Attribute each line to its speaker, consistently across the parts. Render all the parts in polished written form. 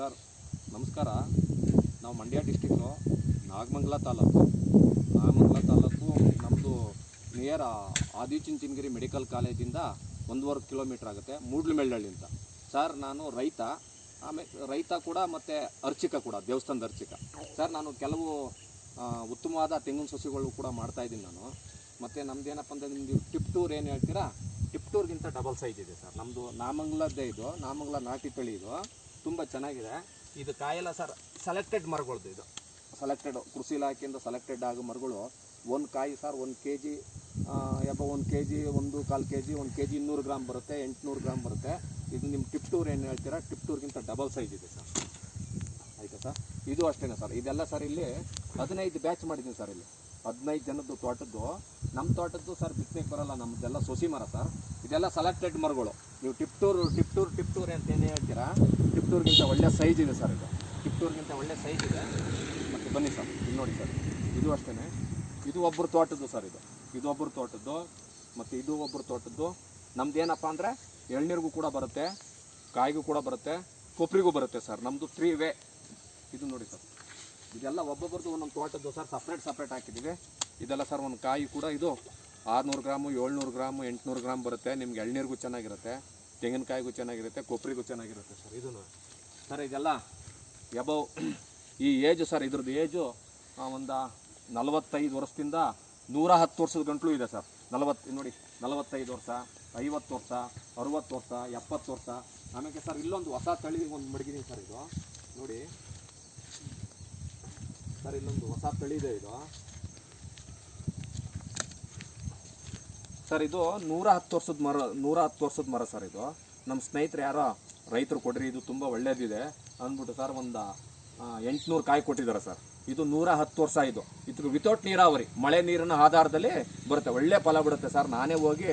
Speaker 1: Sir ನಮಸ್ಕಾರ. ನಾವು Mandya district Nagamangala taluk ನಮ್ಮದು ನಿಯರ್ ಆದಿಚುಂಚನಗಿರಿ ಮೆಡಿಕಲ್ ಕಾಲೇಜಿಂದ 1.5 ಕಿಲೋಮೀಟ್ರ್ ಆಗುತ್ತೆ, ಮೂಡ್ಲುಮೆಳ್ಳಹಳ್ಳಿ ಅಂತ. ಸರ್ ನಾನು ರೈತ ಕೂಡ ಮತ್ತು ಅರ್ಚಕ ಕೂಡ, ದೇವಸ್ಥಾನದ ಅರ್ಚಕ. ಸರ್ ನಾನು ಕೆಲವು ಉತ್ತಮವಾದ ತೆಂಗಿನ ಸಸಿಗಳು ಕೂಡ ಮಾಡ್ತಾಯಿದ್ದೀನಿ ನಾನು. ಮತ್ತು ನಮ್ಮದೇನಪ್ಪ ಅಂದರೆ ನಿಮ್ಮದು ಟಿಪ್ ಟೂರ್ ಏನು ಹೇಳ್ತೀರಾ, ಟಿಪ್ ಟೂರ್ಗಿಂತ ಡಬಲ್ ಸೈಜ್ ಇದೆ ಸರ್ ನಮ್ಮದು. ನಾಮಂಗಲದ್ದೇ ಇದು, ನಾಮಂಗಲ ನಾಟಿ ತಳಿ ಇದು, ತುಂಬ ಚೆನ್ನಾಗಿದೆ. ಇದು ಕಾಯೆಲ್ಲ ಸರ್ ಸೆಲೆಕ್ಟೆಡ್ ಮರಗಳದ್ದು, ಇದು ಸೆಲೆಕ್ಟೆಡ್ ಕೃಷಿ ಇಲಾಖೆಯಿಂದ ಸೆಲೆಕ್ಟೆಡ್ ಆಗೋ ಮರಗಳು. ಒಂದು ಕಾಯಿ sir 1 kg 1 kg 1.25 kg 1 kg 200 gram ಬರುತ್ತೆ, 800 ಗ್ರಾಮ್ ಬರುತ್ತೆ. ಇದು ನಿಮ್ಮ ಟಿಪ್ ಟೂರ್ ಏನು ಹೇಳ್ತೀರಾ, ಟಿಪ್ ಟೂರ್ಗಿಂತ ಡಬಲ್ ಸೈಜ್ ಇದೆ ಸರ್. ಆಯಿತಾ ಸರ್? ಇದು ಅಷ್ಟೇ ಸರ್. ಇದೆಲ್ಲ ಸರ್ ಇಲ್ಲಿ 15 ಬ್ಯಾಚ್ ಮಾಡಿದ್ದೀನಿ ಸರ್. ಇಲ್ಲಿ 15 ಜನದ್ದು ತೋಟದ್ದು. ನಮ್ಮ ತೋಟದ್ದು ಸರ್ ಬಿತ್ತನೆಗೆ ಬರೋಲ್ಲ, ನಮ್ಮದೆಲ್ಲ ಸೊಸಿ ಮರ ಸರ್. ಇದೆಲ್ಲ ಸೆಲೆಕ್ಟೆಡ್ ಮರಗಳು. ನೀವು ಟಿಪ್ ಟೂರ್ ಅಂತ ಏನು ಹೇಳ್ತೀರಾ, ಟಿಪ್ ಟೂರ್ಗಿಂತ ಒಳ್ಳೆ ಸೈಜ್ ಇದೆ ಸರ್. ಇದು ಟಿಪ್ ಟೂರ್ಗಿಂತ ಒಳ್ಳೆ ಸೈಜ್ ಇದೆ. ಮತ್ತು ಬನ್ನಿ ಸರ್, ಇದು ನೋಡಿ ಸರ್, ಇದು ಅಷ್ಟೇ. ಇದು ಒಬ್ಬರು ತೋಟದ್ದು ಸರ್. ಇದು ಒಬ್ಬರು ತೋಟದ್ದು, ಮತ್ತು ಇದು ಒಬ್ಬರು ತೋಟದ್ದು. ನಮ್ದು ಏನಪ್ಪ ಅಂದರೆ ಎಳ್ನೀರಿಗೂ ಕೂಡ ಬರುತ್ತೆ, ಕಾಯಿಗೂ ಕೂಡ ಬರುತ್ತೆ, ಕೊಬ್ಬರಿಗೂ ಬರುತ್ತೆ ಸರ್. ನಮ್ಮದು 3 ವೇ. ಇದು ನೋಡಿ ಸರ್, ಇದೆಲ್ಲ ಒಬ್ಬೊಬ್ಬರದ್ದು ಒಂದೊಂದು ತೋಟದ್ದು ಸರ್. ಸಪ್ರೇಟ್ ಹಾಕಿದ್ದೀವಿ. ಇದೆಲ್ಲ ಸರ್ ಒಂದು ಕಾಯಿ ಕೂಡ ಇದು 600 ಗ್ರಾಮು 700 ಗ್ರಾಮು 800 ಗ್ರಾಮ್ ಬರುತ್ತೆ. ನಿಮ್ಗೆ ಎಳ್ನೀರಿಗೂ ಚೆನ್ನಾಗಿರುತ್ತೆ, ತೆಂಗಿನಕಾಯಿಗೂ ಚೆನ್ನಾಗಿರುತ್ತೆ, ಕೊಬ್ಬರಿಗೂ ಚೆನ್ನಾಗಿರುತ್ತೆ ಸರ್. ಇದು ಸರ್ ಇದೆಲ್ಲ ಎಬವ್ ಈ ಏಜು ಸರ್. ಇದ್ರದ್ದು ಏಜು ಒಂದು 45 ವರ್ಷದಿಂದ 110 ವರ್ಷದ ಗಂಟಲು ಇದೆ ಸರ್. 45 ವರ್ಷ, 50 ವರ್ಷ, 60 ವರ್ಷ, 70 ವರ್ಷ. ಆಮೇಲೆ ಸರ್ ಇಲ್ಲೊಂದು ಹೊಸ ತಳಿ ಒಂದು ಮಡಗಿದ್ದೀನಿ ಸರ್. ಇದು ನೋಡಿ ಸರ್, ಇಲ್ಲೊಂದು ಹೊಸ ತಳಿ ಇದೆ ಇದು ಸರ್. ಇದು 110 ವರ್ಷದ ಮರ ಸರ್. ಇದು ನಮ್ಮ ಸ್ನೇಹಿತರು ಯಾರೋ ರೈತರು ಕೊಡ್ರಿ, ಇದು ತುಂಬ ಒಳ್ಳೇದಿದೆ ಅಂದ್ಬಿಟ್ಟು ಸರ್ ಒಂದು 800 ಕಾಯಿ ಕೊಟ್ಟಿದ್ದಾರೆ ಸರ್. ಇದು 110 ವರ್ಷ. ಇದು ವಿತೌಟ್ ನೀರಾವರಿ, ಮಳೆ ನೀರಿನ ಆಧಾರದಲ್ಲಿ ಬರುತ್ತೆ, ಒಳ್ಳೆ ಫಲ ಬಿಡುತ್ತೆ ಸರ್. ನಾನೇ ಹೋಗಿ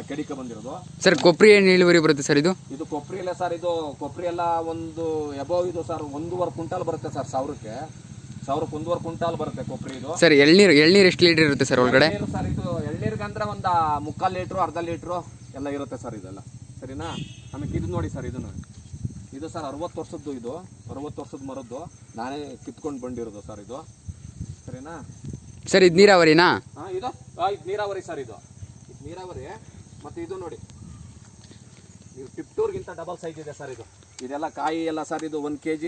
Speaker 1: ಕೆಡಿಕ ಬಂದಿರೋದು
Speaker 2: ಸರ್. ಕೊಬ್ಬರಿ ಏನು ಇಳುವರಿ ಬರುತ್ತೆ ಸರ್? ಇದು
Speaker 1: ಕೊಬ್ಬರಿ ಇಲ್ಲ ಸರ್. ಇದು ಕೊಬ್ಬರಿ ಎಲ್ಲ ಒಂದು ಎಬವ್ ಇದು ಸರ್ 1.5 ಕ್ವಿಂಟಾಲ್ ಬರುತ್ತೆ ಸರ್. 1,000ಕ್ಕೆ 1.5 ಕ್ವಿಂಟಾಲ್ ಬರುತ್ತೆ ಕೊಬ್ಬರಿ ಇದು
Speaker 2: ಸರ್. ಎಳ್ನೀರು ಎಷ್ಟು ಲೀಟರ್ ಇರುತ್ತೆ ಸರ್ ಒಳಗಡೆ?
Speaker 1: ಸರ್ ಇದು ಎಳ್ನೀರಿಗೆ ಅಂದ್ರೆ ಒಂದು 3/4 ಲೀಟ್ರು, ಅರ್ಧ ಲೀಟ್ರು ಎಲ್ಲ ಇರುತ್ತೆ ಸರ್ ಇದೆಲ್ಲ. ಸರಿನಾ? ಆಮೇಲೆ ಇದು ನೋಡಿ ಸರ್, ಇದು ನೋಡಿ, ಇದು ಸರ್ 60 ವರ್ಷದ್ದು. ಇದು 60 ವರ್ಷದ ಮರದ್ದು, ನಾನೇ ಕಿತ್ಕೊಂಡು ಬಂದಿರೋದು ಸರ್. ಇದು ಸರಿನಾ
Speaker 2: ಸರ್? ಇದು ನೀರಾವರಿನಾ?
Speaker 1: ಇದು ನೀರಾವರಿ ಸರ್. ಇದು ನೀರಾವರಿ. ಮತ್ತು ಇದು ನೋಡಿ, ನೀವು ಟಿಪ್ ಟೂರ್ಗಿಂತ ಡಬಲ್ ಸೈಜ್ ಇದೆ ಸರ್. ಇದೆಲ್ಲ ಕಾಯಿ ಎಲ್ಲ ಸರ್. ಇದು 1 kg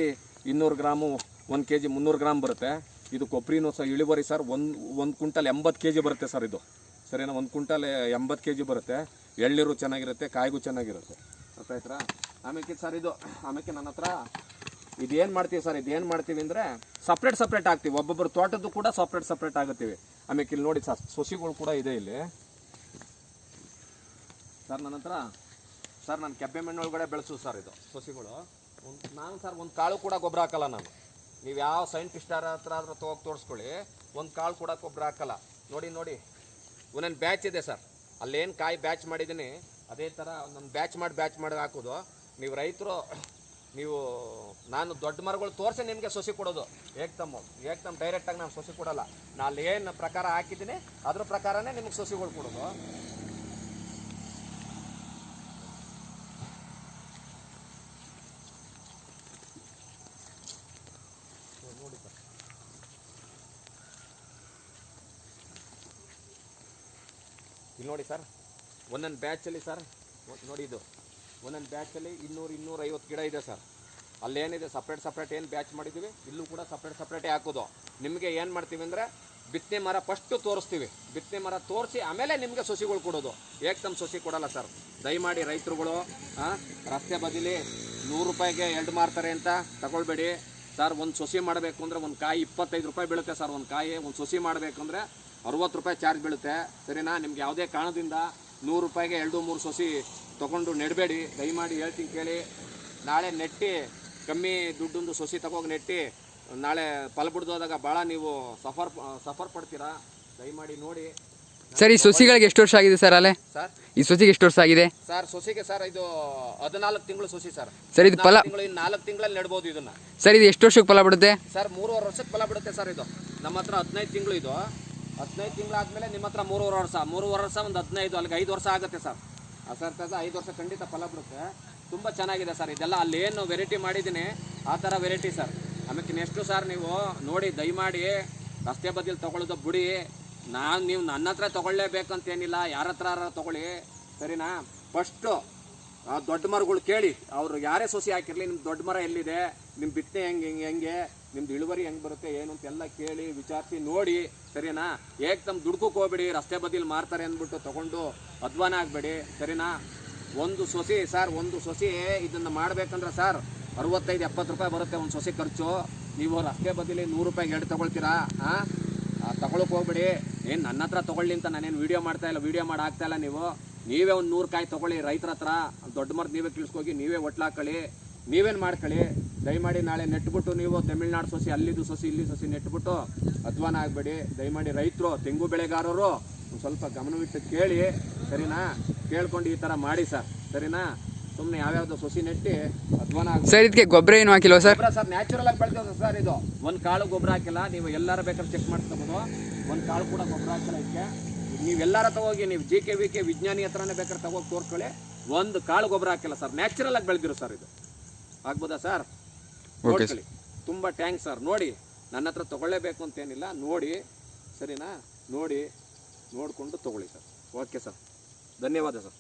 Speaker 1: 200 ಗ್ರಾಮು 1 kg 300 ಗ್ರಾಮ್ ಬರುತ್ತೆ. ಇದು ಕೊಬ್ಬರಿನೂ ಸಹ ಇಳುವರಿ ಸರ್. ಒಂದು ಕ್ವಿಂಟಲ್ 80 kg ಬರುತ್ತೆ ಸರ್. ಇದು ಸರಿನಾ? 1 ಕ್ವಿಂಟಲ್ 80 kg ಬರುತ್ತೆ. ಎಳ್ನೀರು ಚೆನ್ನಾಗಿರುತ್ತೆ, ಕಾಯಿಗೂ ಚೆನ್ನಾಗಿರುತ್ತೆ. ಗೊತ್ತಾಯ್ತಾ? ಆಮೇಲೆ ಸರ್ ಆಮೇಲೆ ನನ್ನ ಹತ್ರ ಇದೇನು ಮಾಡ್ತೀವಿ ಸರ್, ಇದೇನು ಮಾಡ್ತೀವಿ ಅಂದರೆ ಸಪ್ರೇಟ್ ಹಾಕ್ತೀವಿ. ಒಬ್ಬೊಬ್ಬರು ತೋಟದ್ದು ಕೂಡ ಸಪ್ರೇಟ್ ಆಗುತ್ತೀವಿ. ಆಮೇಲೆ ಇಲ್ಲಿ ನೋಡಿ ಸರ್, ಸೊಸಿಗಳು ಕೂಡ ಇದೆ ಇಲ್ಲಿ ಸರ್ ನನ್ನ ಹತ್ರ. ಸರ್ ನಾನು ಕೆಬ್ಬೆ ಮಣ್ಣು ಒಳಗಡೆ ಬೆಳೆಸು ಸರ್ ಇದು ಸೊಸಿಗಳು. ನಾನು ಸರ್ ಒಂದು ಕಾಳು ಕೂಡ ಗೊಬ್ಬರ ಹಾಕಲ್ಲ ನಾನು. ನೀವು ಯಾವ ಸೈಂಟಿಸ್ಟರ ಹತ್ರ ಆದ್ರೂ ತೋರಿಸ್ಕೊಳ್ಳಿ, ಒಂದು ಕಾಳು ಕೂಡ ಗೊಬ್ಬರ ಹಾಕಲ್ಲ. ನೋಡಿ ಒಂದೊಂದು ಬ್ಯಾಚ್ ಇದೆ ಸರ್. ಅಲ್ಲೇನು ಕಾಯಿ ಬ್ಯಾಚ್ ಮಾಡಿದ್ದೀನಿ ಅದೇ ಥರ ನಾನು ಬ್ಯಾಚ್ ಮಾಡಿ ಹಾಕೋದು. ನೀವು ರೈತರು, ನಾನು ದೊಡ್ಡ ಮರಗಳು ತೋರಿಸಿ ನಿಮಗೆ ಸೊಸಿ ಕೊಡೋದು. ಏಕ್ದಮ್ ಡೈರೆಕ್ಟಾಗಿ ನಾನು ಸೊಸಿ ಕೊಡೋಲ್ಲ. ನಾನು ಏನು ಪ್ರಕಾರ ಹಾಕಿದ್ದೀನಿ ಅದ್ರ ಪ್ರಕಾರನೇ ನಿಮಗೆ ಸೊಸಿಗಳು ಕೊಡೋದು. ನೋಡಿ ಸರ್, ಇಲ್ಲಿ ನೋಡಿ ಸರ್, ಒಂದೊಂದು ಬ್ಯಾಚಲ್ಲಿ ಸರ್ ನೋಡಿ, ಇದು ಒಂದೊಂದು ಬ್ಯಾಚಲ್ಲಿ 200-250 ಗಿಡ ಇದೆ ಸರ್. ಅಲ್ಲೇನಿದೆ ಸಪ್ರೇಟ್ ಏನು ಬ್ಯಾಚ್ ಮಾಡಿದ್ದೀವಿ, ಇಲ್ಲೂ ಕೂಡ ಸಪ್ರೇಟೇ ಹಾಕೋದು. ನಿಮಗೆ ಏನು ಮಾಡ್ತೀವಿ ಅಂದರೆ ಬಿತ್ತನೆ ಮರ ಫಸ್ಟು ತೋರಿಸ್ತೀವಿ. ಬಿತ್ತನೆ ಮರ ತೋರಿಸಿ ಆಮೇಲೆ ನಿಮಗೆ ಸೊಸಿಗಳು ಕೊಡೋದು. ಏಕ್ದಮ್ ಸೊಸಿ ಕೊಡೋಲ್ಲ ಸರ್. ದಯಮಾಡಿ ರೈತರುಗಳು ರಸ್ತೆ ಬದಿಲಿ 100 ರೂಪಾಯಿಗೆ 2 ಮಾರ್ತಾರೆ ಅಂತ ತಗೊಳ್ಬೇಡಿ ಸರ್. ಒಂದು ಸೊಸಿ ಮಾಡಬೇಕು ಅಂದರೆ ಒಂದು ಕಾಯಿ 25 ರೂಪಾಯಿ ಬೀಳುತ್ತೆ ಸರ್. ಒಂದು ಕಾಯಿ ಒಂದು ಸೊಸಿ ಮಾಡಬೇಕು ಅಂದರೆ 60 ರೂಪಾಯಿ ಚಾರ್ಜ್ ಬೀಳುತ್ತೆ. ಸರಿನಾ? ನಿಮ್ಗೆ ಯಾವುದೇ ಕಾರಣದಿಂದ 100 ರೂಪಾಯಿಗೆ 2-3 ಸೊಸಿ ತೊಗೊಂಡು ನೆಡಬೇಡಿ. ದಯಮಾಡಿ ಹೇಳ್ತೀನಿ ಕೇಳಿ. ನಾಳೆ ನೆಟ್ಟಿ ಕಮ್ಮಿ ದುಡ್ಡೊಂದು ಸೊಸಿ ತಗೋಗಿ ನೆಟ್ಟಿ ನಾಳೆ ಫಲ ಬಿಡ್ದೋದಾಗ ಭಾಳ ನೀವು ಸಫರ್ ಪಡ್ತೀರಾ. ದಯಮಾಡಿ ನೋಡಿ
Speaker 2: ಸರ್. ಈ ಸೊಸಿಗಳಿಗೆ ಎಷ್ಟು ವರ್ಷ ಆಗಿದೆ ಸರ್? ಅಲ್ಲೇ
Speaker 1: ಸರ್
Speaker 2: ಈ ಸೊಸಿಗೆ ಎಷ್ಟು ವರ್ಷ ಆಗಿದೆ
Speaker 1: ಸರ್? ಸೊಸಿಗೆ ಸರ್ ಇದು 14 ತಿಂಗಳು ಸೊಸಿ ಸರ್.
Speaker 2: ಇದು ಫಲ
Speaker 1: 4 ತಿಂಗಳಲ್ಲಿ ನೆಡ್ಬೋದು ಇದನ್ನ
Speaker 2: ಸರ್. ಇದು ಎಷ್ಟು ವರ್ಷಕ್ಕೆ ಫಲ ಬಿಡುತ್ತೆ
Speaker 1: ಸರ್? 3.5 ವರ್ಷಕ್ಕೆ ಫಲ ಬಿಡುತ್ತೆ ಸರ್. ಇದು ನಮ್ಮ ಹತ್ರ 15 ತಿಂಗಳು. ಇದು 15 ತಿಂಗಳಾದ್ಮೇಲೆ ನಿಮ್ಮ ಹತ್ರ 3.5 ವರ್ಷ ಒಂದು 15, ಅಲ್ಲಿಗೆ 5 ವರ್ಷ ಆಗುತ್ತೆ ಸರ್. ಸರ್ 5 ವರ್ಷ ಖಂಡಿತ ಫಲ ಬಿಡುತ್ತೆ. ತುಂಬ ಚೆನ್ನಾಗಿದೆ ಸರ್. ಇದೆಲ್ಲ ಅಲ್ಲೇನು ವೆರೈಟಿ ಮಾಡಿದ್ದೀನಿ ಆ ಥರ ವೆರೈಟಿ ಸರ್. ಆಮೇಲೆ ನೆಕ್ಸ್ಟು ಸರ್ ನೀವು ನೋಡಿ ದಯಮಾಡಿ ರಸ್ತೆ ಬದಿಲಿ ತೊಗೊಳ್ಳೋದು ಬಿಡಿ. ನೀವು ನನ್ನ ಹತ್ರ ತೊಗೊಳ್ಳೇಬೇಕಂತೇನಿಲ್ಲ, ಯಾರ ಹತ್ರ ತೊಗೊಳ್ಳಿ ಸರಿನಾ. ಫಸ್ಟು ಆ ದೊಡ್ಡ ಮರಗಳು ಕೇಳಿ, ಅವರು ಯಾರೇ ಸೊಸಿ ಹಾಕಿರಲಿ ನಿಮ್ಮ ದೊಡ್ಡ ಮರ ಎಲ್ಲಿದೆ, ನಿಮ್ಮ ಬಿತ್ತನೆ ಹೆಂಗೆ ನಿಮ್ದು ಇಳುವರಿ ಹೆಂಗೆ ಬರುತ್ತೆ ಏನು ಅಂತೆಲ್ಲ ಕೇಳಿ ವಿಚಾರಿಸಿ ನೋಡಿ ಸರಿನಾ. ಏಕ್ ದುಡ್ಕೋಕೆ ಹೋಗ್ಬೇಡಿ, ರಸ್ತೆ ಬದಿಲಿ ಮಾರ್ತಾರೆ ಅಂದ್ಬಿಟ್ಟು ತೊಗೊಂಡು ಅಧ್ವಾನ ಆಗಬೇಡಿ ಸರಿನಾ. ಒಂದು ಸೊಸಿ ಸರ್, ಒಂದು ಸೊಸಿ ಇದನ್ನು ಮಾಡಬೇಕಂದ್ರೆ ಸರ್ 65-70 ರೂಪಾಯಿ ಬರುತ್ತೆ ಒಂದು ಸೊಸಿ ಖರ್ಚು. ನೀವು ರಸ್ತೆ ಬದಿಲಿ 100 ರೂಪಾಯಿಗೆ ಎರಡು ತೊಗೊಳ್ತೀರಾ? ತಗೊಳಕ್ಕೆ ಹೋಗ್ಬೇಡಿ. ಏನು ನನ್ನ ಹತ್ರ ತೊಗೊಳ್ಳಿ ಅಂತ ನಾನೇನು ವೀಡಿಯೋ ಮಾಡ್ತಾಯಿಲ್ಲ, ವೀಡಿಯೋ ಮಾಡಿ ಆಗ್ತಾಯಿಲ್ಲ. ನೀವೇ ಒಂದು 100 ಕಾಯಿ ತೊಗೊಳ್ಳಿ ರೈತರ ಹತ್ರ, ದೊಡ್ಡ ಮರದ ನೀವೇ ಕಳಿಸ್ಕೋಗಿ ನೀವೇ ಒಟ್ಲಾಕೊಳ್ಳಿ, ನೀವೇನು ಮಾಡ್ಕೊಳ್ಳಿ. ದಯಮಾಡಿ ನಾಳೆ ನೆಟ್ಬಿಟ್ಟು ನೀವು ತಮಿಳ್ನಾಡು ಸೊಸಿ ಅಲ್ಲಿದ್ದು ಸೊಸಿ ಇಲ್ಲಿ ಸೊಸಿ ನೆಟ್ಬಿಟ್ಟು ಅಧ್ವಾನ ಆಗಬೇಡಿ ದಯಮಾಡಿ. ರೈತರು ತೆಂಗು ಬೆಳೆಗಾರರು ಒಂದು ಸ್ವಲ್ಪ ಗಮನವಿಟ್ಟು ಕೇಳಿ ಸರಿನಾ. ಕೇಳ್ಕೊಂಡು ಈ ಥರ ಮಾಡಿ ಸರ್ ಸರಿನಾ. ಸುಮ್ಮನೆ ಯಾವ್ಯಾವ್ದು ಸೊಸಿ ನೆಟ್ಟಿ ಅಧ್ವಾನ ಆಗ.
Speaker 2: ಸರ್ ಇದಕ್ಕೆ ಗೊಬ್ಬರ ಏನು ಹಾಕಿಲ್ವ ಸರ್?
Speaker 1: ಗೊಬ್ಬರ ಸರ್ ನ್ಯಾಚುರಲ್ ಆಗಿ ಬೆಳೆದ ಸರ್ ಇದು. ಒಂದು ಕಾಳು ಗೊಬ್ಬರ ಹಾಕಿಲ್ಲ, ನೀವು ಎಲ್ಲರೂ ಬೇಕಾದ್ರೆ ಚೆಕ್ ಮಾಡ್ಕೋಬೋದು. ಒಂದು ಕಾಳು ಕೂಡ ಗೊಬ್ಬರ ಹಾಕಿಲ್ಲ ಇದಕ್ಕೆ. ನೀವೆಲ್ಲರ ತಗೋಗಿ, ನೀವು JKVK ವಿಜ್ಞಾನಿ ಹತ್ರನೇ ಬೇಕಾದ್ರೆ ತಗೋಗಿ ತೋರಿಸ್ಕೊಳ್ಳಿ. ಒಂದು ಕಾಳು ಗೊಬ್ಬರ ಹಾಕಿಲ್ಲ ಸರ್, ನ್ಯಾಚುರಲ್ ಆಗಿ ಬೆಳೆದಿರೋ ಸರ್ ಇದು. ಆಗ್ಬೋದಾ ಸರ್? ನೋಡ್ಕೊಳ್ಳಿ. ತುಂಬ ಟ್ಯಾಂಕ್ಸ್ ಸರ್. ನೋಡಿ ನನ್ನ ಹತ್ರ ತೊಗೊಳ್ಳೇಬೇಕು ಅಂತೇನಿಲ್ಲ, ನೋಡಿ ಸರಿನಾ. ನೋಡಿಕೊಂಡು ತೊಗೊಳ್ಳಿ ಸರ್. ಓಕೆ ಸರ್, ಧನ್ಯವಾದ ಸರ್.